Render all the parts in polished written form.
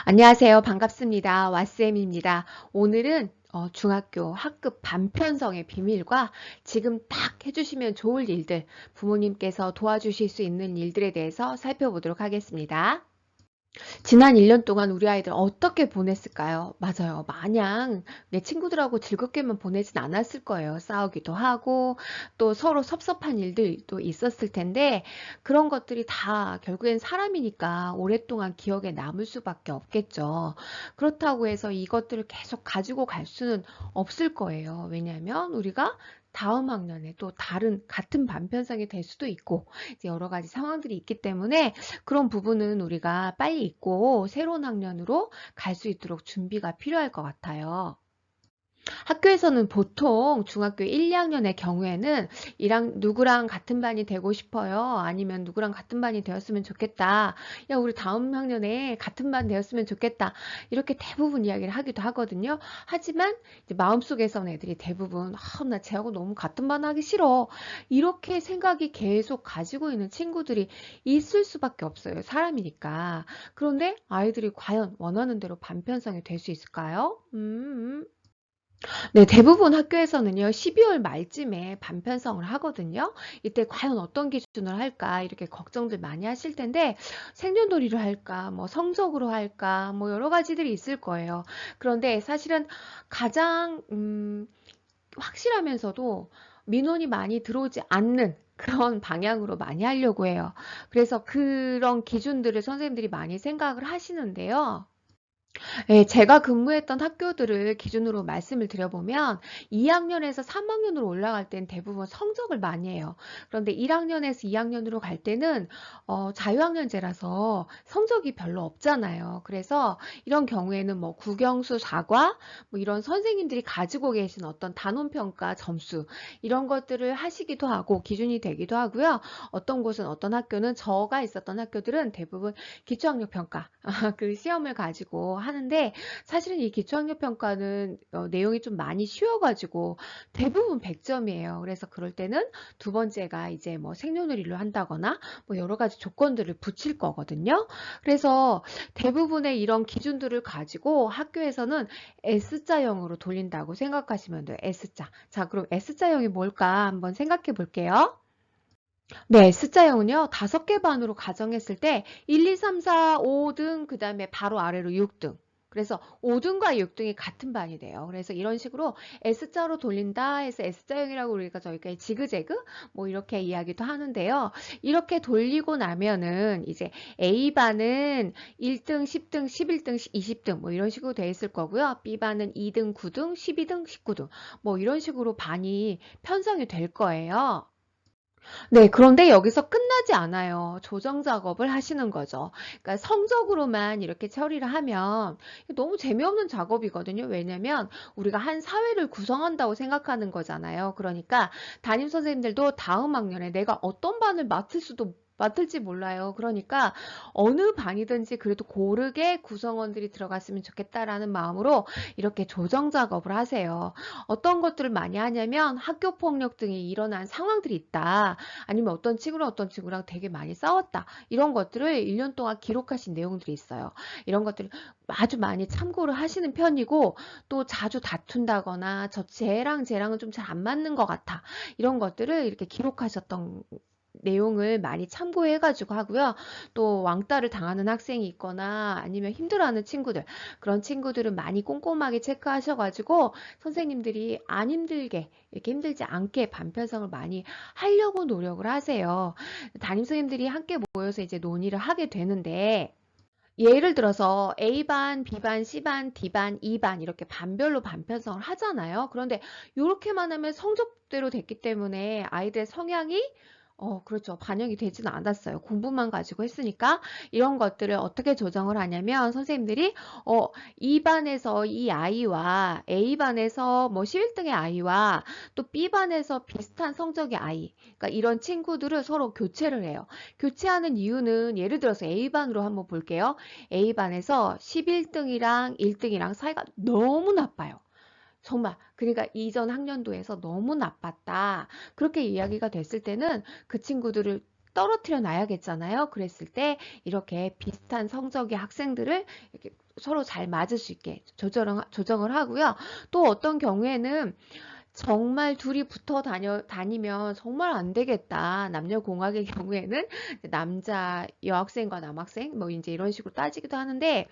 안녕하세요. 반갑습니다. 왓쌤입니다. 오늘은 중학교 학급 반편성의 비밀과 지금 딱 해주시면 좋을 일들, 부모님께서 도와주실 수 있는 일들에 대해서 살펴보도록 하겠습니다. 지난 1년 동안 우리 아이들 어떻게 보냈을까요? 맞아요. 마냥 내 친구들하고 즐겁게만 보내진 않았을 거예요. 싸우기도 하고 또 서로 섭섭한 일들도 있었을 텐데 그런 것들이 다 결국엔 사람이니까 오랫동안 기억에 남을 수밖에 없겠죠. 그렇다고 해서 이것들을 계속 가지고 갈 수는 없을 거예요. 왜냐하면 우리가 다음 학년에 또 다른 같은 반편성이 될 수도 있고 이제 여러 가지 상황들이 있기 때문에 그런 부분은 우리가 빨리 잊고 새로운 학년으로 갈 수 있도록 준비가 필요할 것 같아요. 학교에서는 보통 중학교 1, 2학년의 경우에는 누구랑 같은 반이 되고 싶어요. 아니면 누구랑 같은 반이 되었으면 좋겠다. 야, 우리 다음 학년에 같은 반 되었으면 좋겠다. 이렇게 대부분 이야기를 하기도 하거든요. 하지만 이제 마음속에서는 애들이 대부분 나 쟤하고 너무 같은 반 하기 싫어. 이렇게 생각이 계속 가지고 있는 친구들이 있을 수밖에 없어요. 사람이니까. 그런데 아이들이 과연 원하는 대로 반편성이 될 수 있을까요? 네, 대부분 학교에서는요, 12월 말쯤에 반편성을 하거든요. 이때 과연 어떤 기준을 할까, 이렇게 걱정들 많이 하실 텐데, 생년월일을 할까, 뭐 성적으로 할까, 뭐 여러 가지들이 있을 거예요. 그런데 사실은 가장, 확실하면서도 민원이 많이 들어오지 않는 그런 방향으로 많이 하려고 해요. 그래서 그런 기준들을 선생님들이 많이 생각을 하시는데요. 네, 제가 근무했던 학교들을 기준으로 말씀을 드려보면 2학년에서 3학년으로 올라갈 땐 대부분 성적을 많이 해요. 그런데 1학년에서 2학년으로 갈 때는 자유학년제라서 성적이 별로 없잖아요. 그래서 이런 경우에는 뭐 국영수 4과 뭐 이런 선생님들이 가지고 계신 어떤 단원평가 점수 이런 것들을 하시기도 하고 기준이 되기도 하고요. 어떤 곳은 어떤 학교는 저가 있었던 학교들은 대부분 기초학력평가 그 시험을 가지고 하는데 사실은 이 기초학력평가는 내용이 좀 많이 쉬워가지고 대부분 100점이에요. 그래서 그럴 때는 두 번째가 이제 뭐 생년월일로 한다거나 뭐 여러 가지 조건들을 붙일 거거든요. 그래서 대부분의 이런 기준들을 가지고 학교에서는 S자형으로 돌린다고 생각하시면 돼요. S자. 자, 그럼 S자형이 뭘까 한번 생각해 볼게요. 네, 숫자형은요, 5개 반으로 가정했을 때 1, 2, 3, 4, 5등, 그 다음에 바로 아래로 6등. 그래서 5등과 6등이 같은 반이 돼요. 그래서 이런 식으로 S자로 돌린다 해서 S자형이라고 우리가 저희가 지그재그 뭐 이렇게 이야기도 하는데요. 이렇게 돌리고 나면은 이제 A반은 1등, 10등, 11등, 20등 뭐 이런 식으로 돼 있을 거고요. B반은 2등, 9등, 12등, 19등 뭐 이런 식으로 반이 편성이 될 거예요. 네, 그런데 여기서 끝나지 않아요. 조정 작업을 하시는 거죠. 그러니까 성적으로만 이렇게 처리를 하면 너무 재미없는 작업이거든요. 왜냐면 우리가 한 사회를 구성한다고 생각하는 거잖아요. 그러니까 담임 선생님들도 다음 학년에 내가 어떤 반을 맡을지 몰라요. 그러니까 어느 반이든지 그래도 고르게 구성원들이 들어갔으면 좋겠다라는 마음으로 이렇게 조정 작업을 하세요. 어떤 것들을 많이 하냐면 학교 폭력 등이 일어난 상황들이 있다. 아니면 어떤 친구랑 되게 많이 싸웠다. 이런 것들을 1년 동안 기록하신 내용들이 있어요. 이런 것들을 아주 많이 참고를 하시는 편이고 또 자주 다툰다거나 쟤랑은 좀 잘 안 맞는 것 같아. 이런 것들을 이렇게 기록하셨던 내용을 많이 참고해가지고 하고요. 또 왕따를 당하는 학생이 있거나 아니면 힘들어하는 친구들, 그런 친구들은 많이 꼼꼼하게 체크하셔가지고 선생님들이 안 힘들게, 이렇게 힘들지 않게 반편성을 많이 하려고 노력을 하세요. 담임 선생님들이 함께 모여서 이제 논의를 하게 되는데, 예를 들어서 A반, B반, C반, D반, E반 이렇게 반별로 반편성을 하잖아요. 그런데 이렇게만 하면 성적대로 됐기 때문에 아이들의 성향이 그렇죠. 반영이 되지는 않았어요. 공부만 가지고 했으니까 이런 것들을 어떻게 조정을 하냐면 선생님들이 E반에서 이 아이와 A반에서 뭐 11등의 아이와 또 B반에서 비슷한 성적의 아이 그러니까 이런 친구들을 서로 교체를 해요. 교체하는 이유는 예를 들어서 A반으로 한번 볼게요. A반에서 11등이랑 1등이랑 사이가 너무 나빠요. 정말 그러니까 이전 학년도에서 너무 나빴다. 그렇게 이야기가 됐을 때는 그 친구들을 떨어뜨려 놔야겠잖아요. 그랬을 때 이렇게 비슷한 성적의 학생들을 이렇게 서로 잘 맞을 수 있게 조정을 하고요. 또 어떤 경우에는 정말 둘이 붙어 다니면 정말 안 되겠다. 남녀공학의 경우에는 남자 여학생과 남학생 뭐 이제 이런 식으로 따지기도 하는데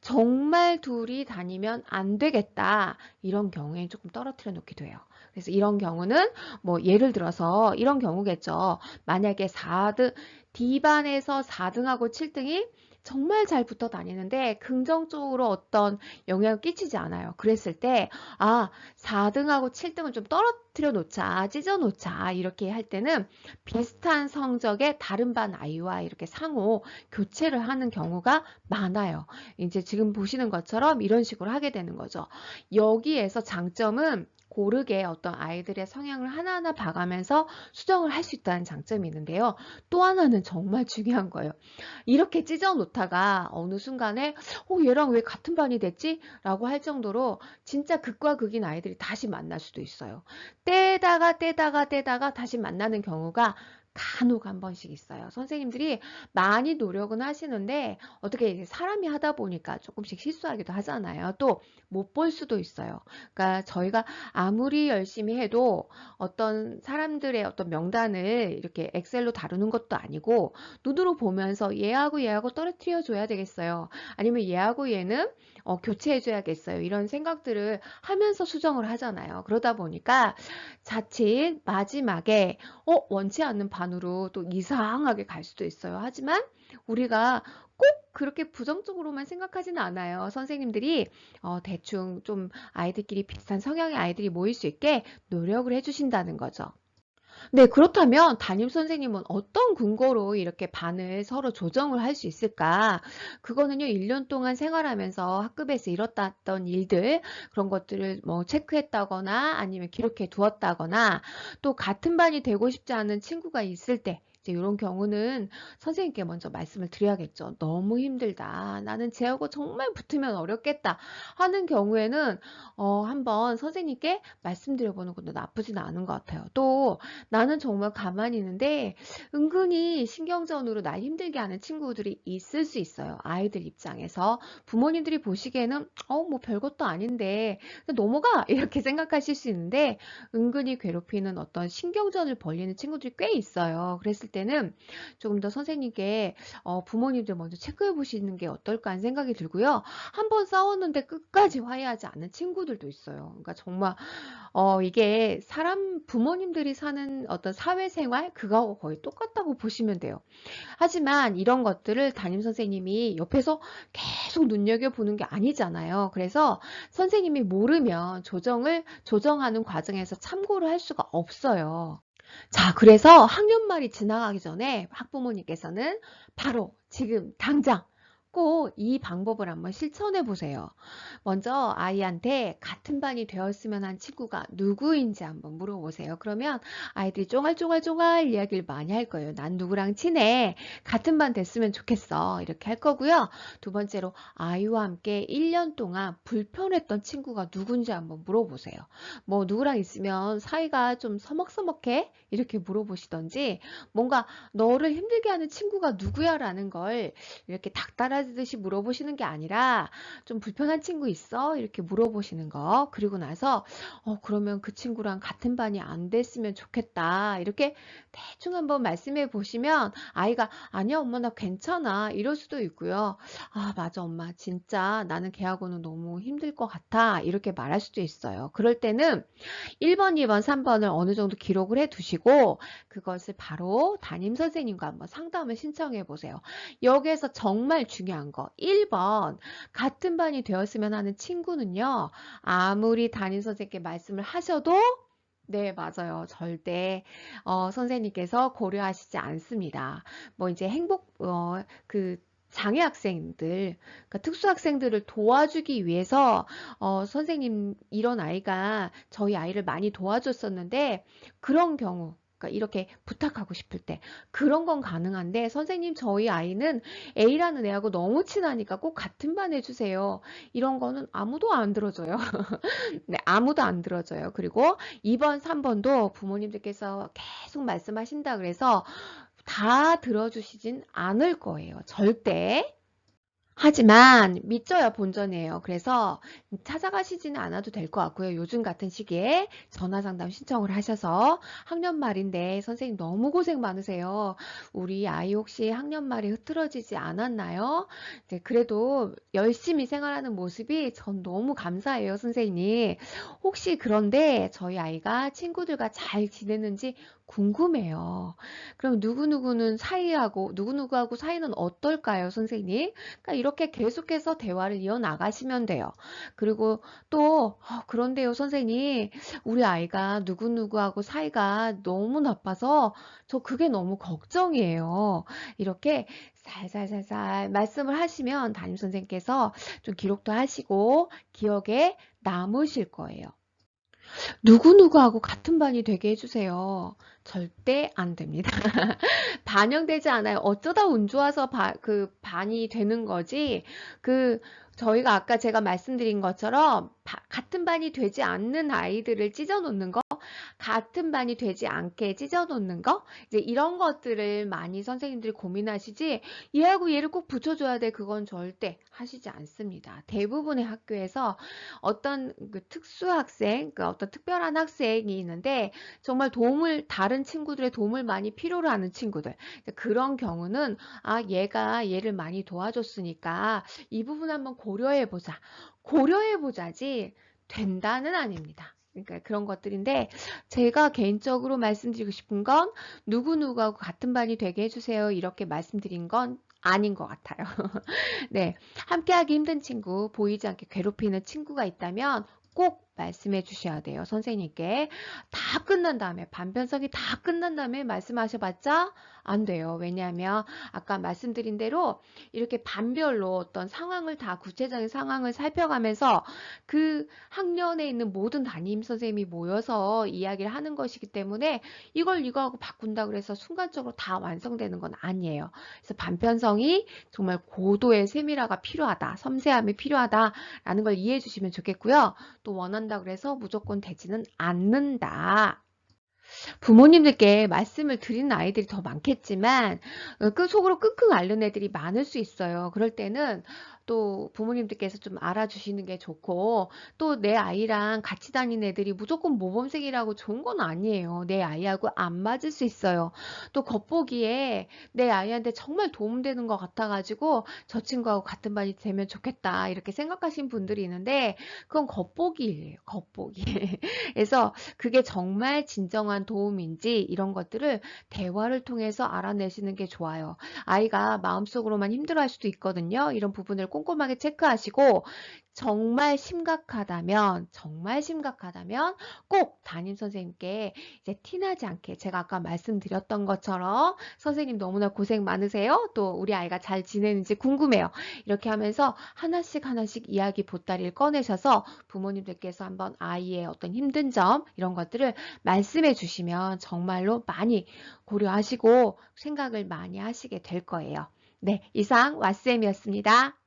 정말 둘이 다니면 안 되겠다. 이런 경우에 조금 떨어뜨려 놓기도 해요. 그래서 이런 경우는 뭐 예를 들어서 이런 경우겠죠. 만약에 4등, D반에서 4등하고 7등이 정말 잘 붙어 다니는데 긍정적으로 어떤 영향을 끼치지 않아요. 그랬을 때, 4등하고 7등은 좀 떨어뜨려 놓자, 찢어 놓자, 이렇게 할 때는 비슷한 성적의 다른 반 아이와 이렇게 상호 교체를 하는 경우가 많아요. 이제 지금 보시는 것처럼 이런 식으로 하게 되는 거죠. 여기에서 장점은 고르게 어떤 아이들의 성향을 하나하나 봐가면서 수정을 할 수 있다는 장점이 있는데요. 또 하나는 정말 중요한 거예요. 이렇게 찢어 놓다가 어느 순간에 얘랑 왜 같은 반이 됐지? 라고 할 정도로 진짜 극과 극인 아이들이 다시 만날 수도 있어요. 떼다가 다시 만나는 경우가 간혹 한 번씩 있어요. 선생님들이 많이 노력은 하시는데 어떻게 사람이 하다 보니까 조금씩 실수하기도 하잖아요. 또 못 볼 수도 있어요. 그러니까 저희가 아무리 열심히 해도 어떤 사람들의 어떤 명단을 이렇게 엑셀로 다루는 것도 아니고 눈으로 보면서 얘하고 떨어뜨려 줘야 되겠어요. 아니면 얘하고 얘는 교체해 줘야겠어요. 이런 생각들을 하면서 수정을 하잖아요. 그러다 보니까 자칫 마지막에 원치 않는 반으로 또 이상하게 갈 수도 있어요. 하지만 우리가 꼭 그렇게 부정적으로만 생각하지는 않아요. 선생님들이 대충 좀 아이들끼리 비슷한 성향의 아이들이 모일 수 있게 노력을 해주신다는 거죠. 네, 그렇다면 담임 선생님은 어떤 근거로 이렇게 반을 서로 조정을 할 수 있을까? 그거는요, 1년 동안 생활하면서 학급에서 일어났던 일들, 그런 것들을 뭐 체크했다거나 아니면 기록해 두었다거나 또 같은 반이 되고 싶지 않은 친구가 있을 때, 이제 이런 경우는 선생님께 먼저 말씀을 드려야겠죠. 너무 힘들다. 나는 쟤하고 정말 붙으면 어렵겠다. 하는 경우에는 한번 선생님께 말씀드려보는 것도 나쁘진 않은 것 같아요. 또 나는 정말 가만히 있는데 은근히 신경전으로 날 힘들게 하는 친구들이 있을 수 있어요. 아이들 입장에서 부모님들이 보시기에는 뭐 별것도 아닌데 넘어가 이렇게 생각하실 수 있는데 은근히 괴롭히는 어떤 신경전을 벌이는 친구들이 꽤 있어요. 그랬을 때는 조금 더 선생님께 부모님들 먼저 체크해 보시는 게 어떨까 하는 생각이 들고요. 한번 싸웠는데 끝까지 화해하지 않는 친구들도 있어요. 그러니까 정말 이게 사람 부모님들이 사는 어떤 사회생활 그거하고 거의 똑같다고 보시면 돼요. 하지만 이런 것들을 담임 선생님이 옆에서 계속 눈여겨보는 게 아니잖아요. 그래서 선생님이 모르면 조정하는 과정에서 참고를 할 수가 없어요. 자, 그래서 학년 말이 지나가기 전에 학부모님께서는 바로 지금 당장 꼭 이 방법을 한번 실천해 보세요. 먼저 아이한테 같은 반이 되었으면 한 친구가 누구인지 한번 물어보세요. 그러면 아이들이 쫑알쫑알쫑알 이야기를 많이 할 거예요. 난 누구랑 친해. 같은 반 됐으면 좋겠어. 이렇게 할 거고요. 두 번째로 아이와 함께 1년 동안 불편했던 친구가 누군지 한번 물어보세요. 뭐 누구랑 있으면 사이가 좀 서먹서먹해? 이렇게 물어보시던지 뭔가 너를 힘들게 하는 친구가 누구야? 라는 걸 이렇게 닭달아지듯이 물어보시는 게 아니라 좀 불편한 친구 있어? 이렇게 물어보시는 거. 그리고 나서 그러면 그 친구랑 같은 반이 안 됐으면 좋겠다. 이렇게 대충 한번 말씀해 보시면 아이가 아니야 엄마 나 괜찮아 이럴 수도 있고요. 맞아 엄마 진짜 나는 걔하고는 너무 힘들 것 같아. 이렇게 말할 수도 있어요. 그럴 때는 1번, 2번, 3번을 어느 정도 기록을 해 두시고 그것을 바로 담임 선생님과 한번 상담을 신청해 보세요. 여기에서 정말 중요한 거 1번 같은 반이 되었으면 하는 친구는요. 아무리 담임 선생님께 말씀을 하셔도 네, 맞아요. 절대 선생님께서 고려하시지 않습니다. 뭐 이제 그 장애 학생들, 그러니까 특수 학생들을 도와주기 위해서 선생님 이런 아이가 저희 아이를 많이 도와줬었는데 그런 경우 그러니까 이렇게 부탁하고 싶을 때 그런 건 가능한데 선생님 저희 아이는 A라는 애하고 너무 친하니까 꼭 같은 반 해주세요. 이런 거는 아무도 안 들어줘요. 네, 아무도 안 들어줘요. 그리고 2번, 3번도 부모님들께서 계속 말씀하신다 그래서 다 들어주시진 않을 거예요. 절대. 하지만 믿져야 본전이에요. 그래서 찾아가시지는 않아도 될 것 같고요. 요즘 같은 시기에 전화상담 신청을 하셔서 학년 말인데 선생님 너무 고생 많으세요. 우리 아이 혹시 학년 말이 흐트러지지 않았나요? 이제 그래도 열심히 생활하는 모습이 전 너무 감사해요, 선생님. 혹시 그런데 저희 아이가 친구들과 잘 지내는지 궁금해요. 그럼 누구누구는 사이하고 누구누구하고 사이는 어떨까요, 선생님? 그러니까 이렇게 계속해서 대화를 이어나가시면 돼요. 그리고 또 그런데요 선생님, 우리 아이가 누구누구하고 사이가 너무 나빠서 저 그게 너무 걱정이에요. 이렇게 살살살살 말씀을 하시면 담임선생님께서 좀 기록도 하시고 기억에 남으실 거예요. 누구누구하고 같은 반이 되게 해주세요. 절대 안 됩니다. 반영되지 않아요. 어쩌다 운 좋아서 그 반이 되는 거지. 그 저희가 아까 제가 말씀드린 것처럼 같은 반이 되지 않는 아이들을 찢어 놓는 거, 같은 반이 되지 않게 찢어 놓는 거, 이제 이런 것들을 많이 선생님들이 고민하시지, 얘하고 얘를 꼭 붙여줘야 돼. 그건 절대 하시지 않습니다. 대부분의 학교에서 어떤 그 특수학생, 그 어떤 특별한 학생이 있는데 정말 다른 친구들의 도움을 많이 필요로 하는 친구들. 그런 경우는 얘가 얘를 많이 도와줬으니까 이 부분 한번 고려해보자. 고려해보자지 된다는 아닙니다. 그러니까 그런 것들인데 제가 개인적으로 말씀드리고 싶은 건 누구누구하고 같은 반이 되게 해주세요. 이렇게 말씀드린 건 아닌 것 같아요. 네, 함께하기 힘든 친구, 보이지 않게 괴롭히는 친구가 있다면 꼭 말씀해 주셔야 돼요. 선생님께. 다 끝난 다음에, 반편성이 다 끝난 다음에 말씀하셔봤자 안 돼요. 왜냐하면 아까 말씀드린 대로 이렇게 반별로 어떤 상황을 다 구체적인 상황을 살펴가면서 그 학년에 있는 모든 담임 선생님이 모여서 이야기를 하는 것이기 때문에 이걸 이거하고 바꾼다 그래서 순간적으로 다 완성되는 건 아니에요. 그래서 반편성이 정말 고도의 세밀화가 필요하다, 섬세함이 필요하다라는 걸 이해해 주시면 좋겠고요. 또 원한다 그래서 무조건 되지는 않는다. 부모님들께 말씀을 드리는 아이들이 더 많겠지만 그 속으로 끙끙 앓는 애들이 많을 수 있어요. 그럴 때는 또 부모님들께서 좀 알아주시는 게 좋고 또 내 아이랑 같이 다니는 애들이 무조건 모범생이라고 좋은 건 아니에요. 내 아이하고 안 맞을 수 있어요. 또 겉보기에 내 아이한테 정말 도움되는 것 같아가지고 저 친구하고 같은 반이 되면 좋겠다 이렇게 생각하신 분들이 있는데 그건 겉보기예요. 겉보기. 그래서 그게 정말 진정한 도움인지 이런 것들을 대화를 통해서 알아내시는 게 좋아요. 아이가 마음속으로만 힘들어할 수도 있거든요. 이런 부분을 꼼꼼하게 체크하시고 정말 심각하다면 꼭 담임 선생님께 이제 티나지 않게 제가 아까 말씀드렸던 것처럼 선생님 너무나 고생 많으세요. 또 우리 아이가 잘 지내는지 궁금해요. 이렇게 하면서 하나씩 하나씩 이야기 보따리를 꺼내셔서 부모님들께서 한번 아이의 어떤 힘든 점 이런 것들을 말씀해 주시면 정말로 많이 고려하시고 생각을 많이 하시게 될 거예요. 네, 이상 왓쌤이었습니다.